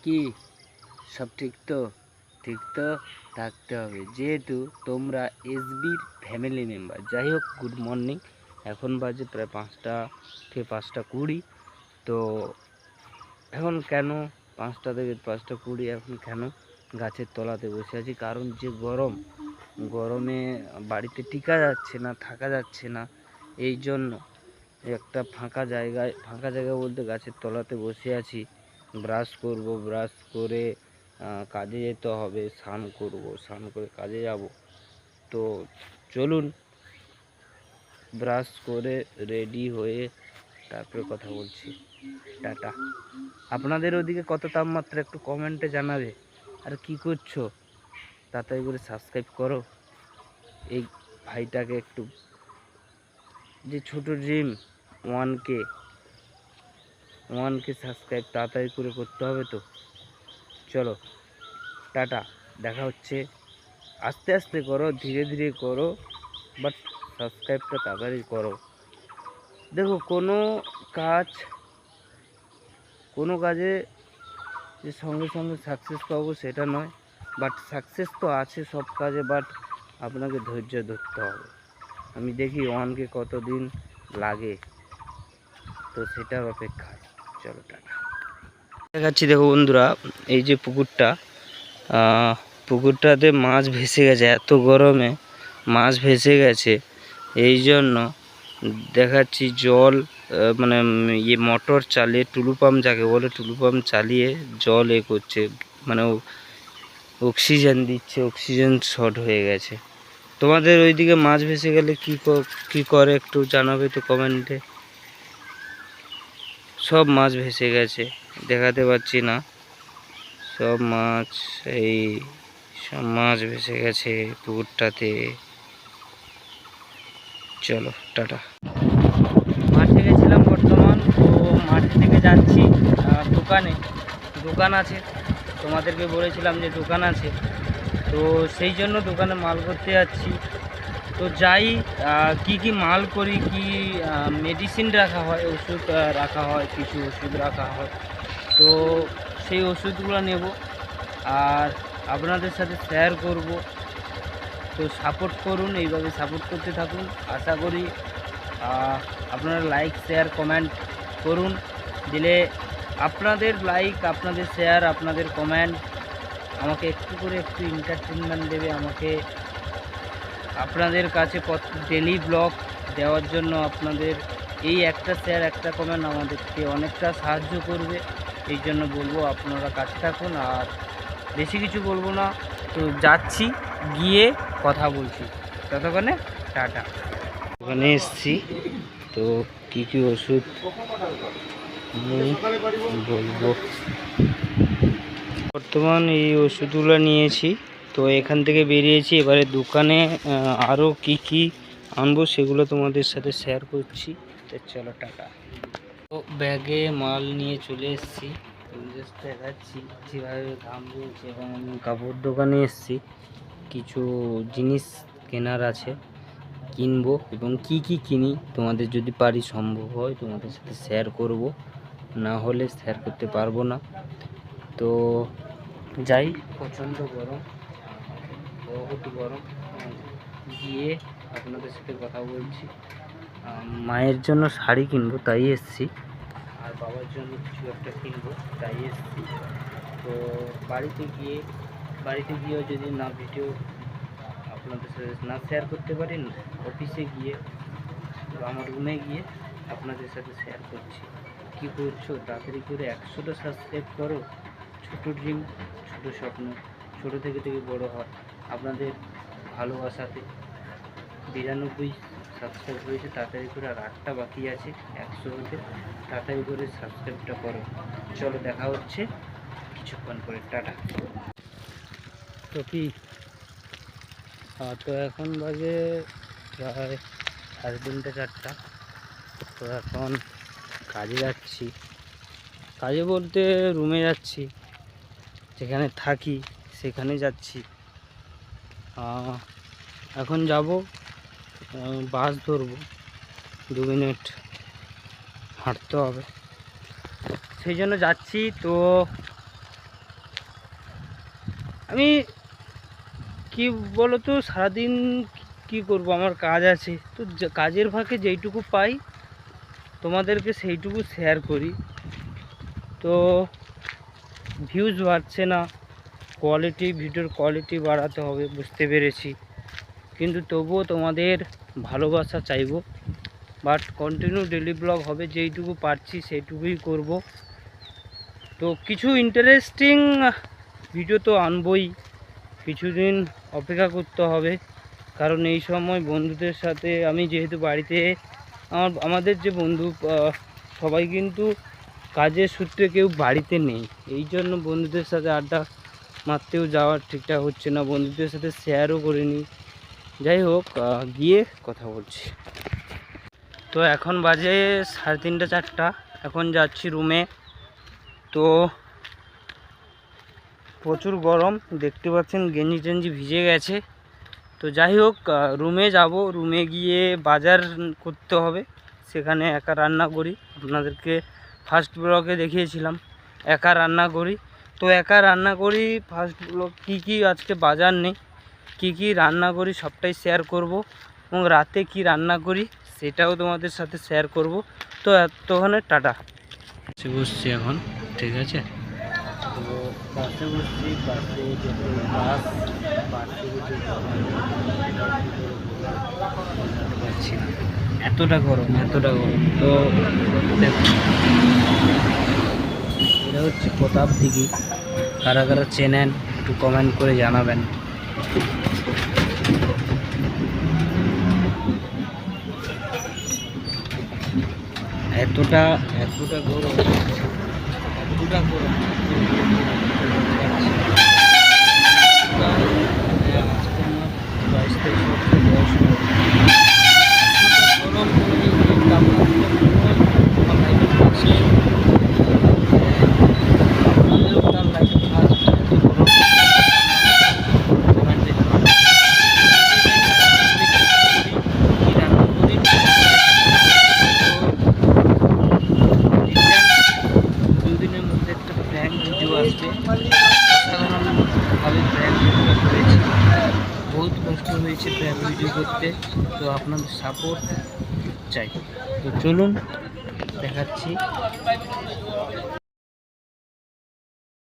কি সব ঠিক তো? ঠিক তো থাকতে হবে, যেহেতু তোমরা এসবির ফ্যামিলি মেম্বার। যাই হোক, গুড মর্নিং। এখন বাজে প্রায় 5টা থেকে 5টা 20। তো এখন কেন 5টা থেকে 5টা 20 এখন কেন গাছের তলাতে বসে আছি? কারণ যে গরমে বাড়িতে টিকা যাচ্ছে না, থাকা যাচ্ছে না। এই জন্য একটা ফাঁকা জায়গা বলতে গাছের তলাতে বসে আছি। ব্রাশ করব, ব্রাশ করে কাজে যেতে হবে, স্নান করব, স্নান করে কাজে যাব। তো চলুন, ব্রাশ করে রেডি হয়ে তারপরে কথা বলছি। টাটা। আপনাদের ওদিকে কত তাপমাত্রা একটু কমেন্টে জানাবে। আর কি করছো? তাড়াতাড়ি করে সাবস্ক্রাইব করো এই ভাইটাকে একটু। যে ছোট ড্রিম 1K সাবস্ক্রাইব তাড়াতাড়ি করে করতে হবে। তো চলো, টাটা। দেখা হচ্ছে। আস্তে আস্তে করো, ধীরে ধীরে করো, বাট সাবস্ক্রাইবটা তাড়াতাড়ি করো। দেখো, কোনো কাজে যে সঙ্গে সঙ্গে সাকসেস পাবো সেটা নয়, বাট সাকসেস তো আছে সব কাজে, বাট আপনাকে ধৈর্য ধরতে হবে। আমি দেখি 1K কতদিন লাগে, তো সেটার অপেক্ষায়। চলো, টাটা। দেখাচ্ছি, দেখো বন্ধুরা, এই যে পুকুরটাতে মাছ ভেসে গেছে। এত গরমে মাছ ভেসে গেছে, এই জন্য দেখাচ্ছি জল মানে মোটর চালিয়ে, টুলু পাম্প যাকে বলে, টুলু পাম্প চালিয়ে জল করছে, মানে অক্সিজেন দিচ্ছে। অক্সিজেন শর্ট হয়ে গেছে। তোমাদের ওইদিকে মাছ ভেসে গেলে কি করে একটু জানাবে তো কমেন্টে। সব মাছ ভেসে গেছে, দেখাতে পাচ্ছি না। সব মাছ ভেসে গেছে পুকুরটাতে। চলো, টাটা। মাঠে গেছিলাম বর্তমান, তো মাঠে থেকে যাচ্ছি দোকান আছে। তোমাদেরকে বলেছিলাম যে দোকান আছে, তো সেই জন্য দোকানে মাল করতে যাচ্ছি। তো যাই, কি মাল করি, কি মেডিসিন রাখা হয়, ওষুধ রাখা হয়, কিছু ওষুধ রাখা হয়। তো সেই ওষুধগুলো নেব আর আপনাদের সাথে শেয়ার করব। তো সাপোর্ট করুন, এইভাবে সাপোর্ট করতে থাকুন। আশা করি আপনারা লাইক, শেয়ার, কমেন্ট করুন। দিলে আপনাদের লাইক, আপনাদের শেয়ার, আপনাদের কমেন্ট আমাকে একটু এন্টারটেনমেন্ট দেবে। আমাকে আপনাদের কাছে ডেলি ব্লগ দেওয়ার জন্য আপনাদের এই একটা শেয়ার, একটা কমেন্ট আমাদেরকে অনেকটা সাহায্য করবে। এই জন্য বলবো আপনারা কাছে থাকুন, আর বেশি কিছু বলবো না। তো যাচ্ছি, গিয়ে কথা বলছি। ততক্ষণে টাটা। ওখানে এসছি, তো কি ওষুধ বলবো। বর্তমান এই ওষুধগুলো নিয়েছি, তো এখান থেকে বেরিয়েছি। এবারে দোকানে আরও কি আনবো সেগুলো তোমাদের সাথে শেয়ার করছি। তো চলো, টাটা। তো ব্যাগে মাল নিয়ে চলে এসেছি। দেখাচ্ছি যেভাবে দাম রয়েছে, এবং আমি কাপড় দোকানে এসেছি। কিছু জিনিস কেনার আছে, কিনবো, এবং কি কিনি তোমাদের যদি পারি, সম্ভব হয় তোমাদের সাথে শেয়ার করব, না হলে শেয়ার করতে পারবো না। তো যাই, প্রচণ্ড গরম, বহুত গরম। গিয়ে আপনাদের সাথে কথা বলছি। মায়ের জন্য শাড়ি কিনবো, তাই এসছি। আর বাবার জন্য কিছু একটা কিনবো, তাই এসছি। তো বাড়িতে গিয়েও যদি না ভিডিও আপনাদের সাথে না শেয়ার করতে পারি, অফিসে গিয়ে আমার রুমে গিয়ে আপনাদের সাথে শেয়ার করছি। কী করছো? তাড়াতাড়ি করে 100টা সাবস্ক্রাইব করো। ছোট ড্রিম, ছোট স্বপ্ন, ছোটো থেকে বড় হয় আপনাদের ভালোবাসাতে। 92 সাবস্ক্রাইব হয়েছে, তাড়াতাড়ি করে। আর 8টা বাকি আছে 100 হতে। তাড়াতাড়ি করে সাবস্ক্রাইবটা করো। চলো, দেখা হচ্ছে কিছুক্ষণ পরে। টাটা। তো তো এখন বাজে প্রায় 3:30 4টা। তো এখন কাজে যাচ্ছি। কাজে বলতে রুমে যাচ্ছি, যেখানে থাকি সেখানে যাচ্ছি। এখন যাব, বাস ধরবো, 2 মিনিট হাঁটতে হবে, সেই জন্য যাচ্ছি। তো আমি কি বলো তো, সারাদিন কি করব, আমার কাজ আছে, তো কাজের ফাঁকে যেইটুকু পাই তোমাদেরকে সেইটুকু শেয়ার করি। তো ভিউজ বাড়ছে না, ভিডিওর কোয়ালিটি বাড়াতে হবে বুঝতে পেরেছি, কিন্তু তবুও তোমাদের ভালোবাসা চাইবো। বাট কন্টিনিউ ডেলি ব্লগ হবে, যেইটুকু পারছি সেইটুকুই করব। তো কিছু ইন্টারেস্টিং ভিডিও তো আনবই, কিছুদিন অপেক্ষা করতে হবে, কারণ এই সময় বন্ধুদের সাথে আমি যেহেতু বাড়িতে, আমাদের যে বন্ধু সবাই কিন্তু কাজের সূত্রে কেউ বাড়িতে নেই, এই জন্য বন্ধুদের সাথে আড্ডা মারতেও যাওয়ার ঠিকঠাক হচ্ছে না, বন্ধুদের সাথে শেয়ারও করিনি। যাই হোক, গিয়ে কথা বলছি। তো এখন বাজে 3:30 4টা, এখন যাচ্ছি রুমে। তো প্রচুর গরম, দেখতে পাচ্ছেন গেঞ্জি টেঞ্জি ভিজে গেছে। তো যাই হোক, রুমে যাব, রুমে গিয়ে বাজার করতে হবে, সেখানে একা রান্না করি, আপনাদেরকে ফার্স্ট ব্লগে দেখিয়েছিলাম একা রান্না করি। তো একা রান্না করি ফার্স্ট ব্লগ, কী আজকে বাজার নেই, কী রান্না করি সবটাই শেয়ার করব, এবং রাতে কি রান্না করি সেটাও তোমাদের সাথে শেয়ার করব। তো এতক্ষণে টাটা। বসছি এখন, ঠিক আছে। তো বাসে বসছি, বাসে পাচ্ছি না, এতটা গরম। তো এটা হচ্ছে প্রতাপদিঘি, কারা কারা চেনেন একটু কমেন্ট করে জানাবেন। এতটা গরম, बहुत कष्ट হয়েছে প্র্যাঙ্ক ভিডিও করতে। তো আপনাদের সাপোর্ট চাই। তো চলুন দেখাচ্ছি।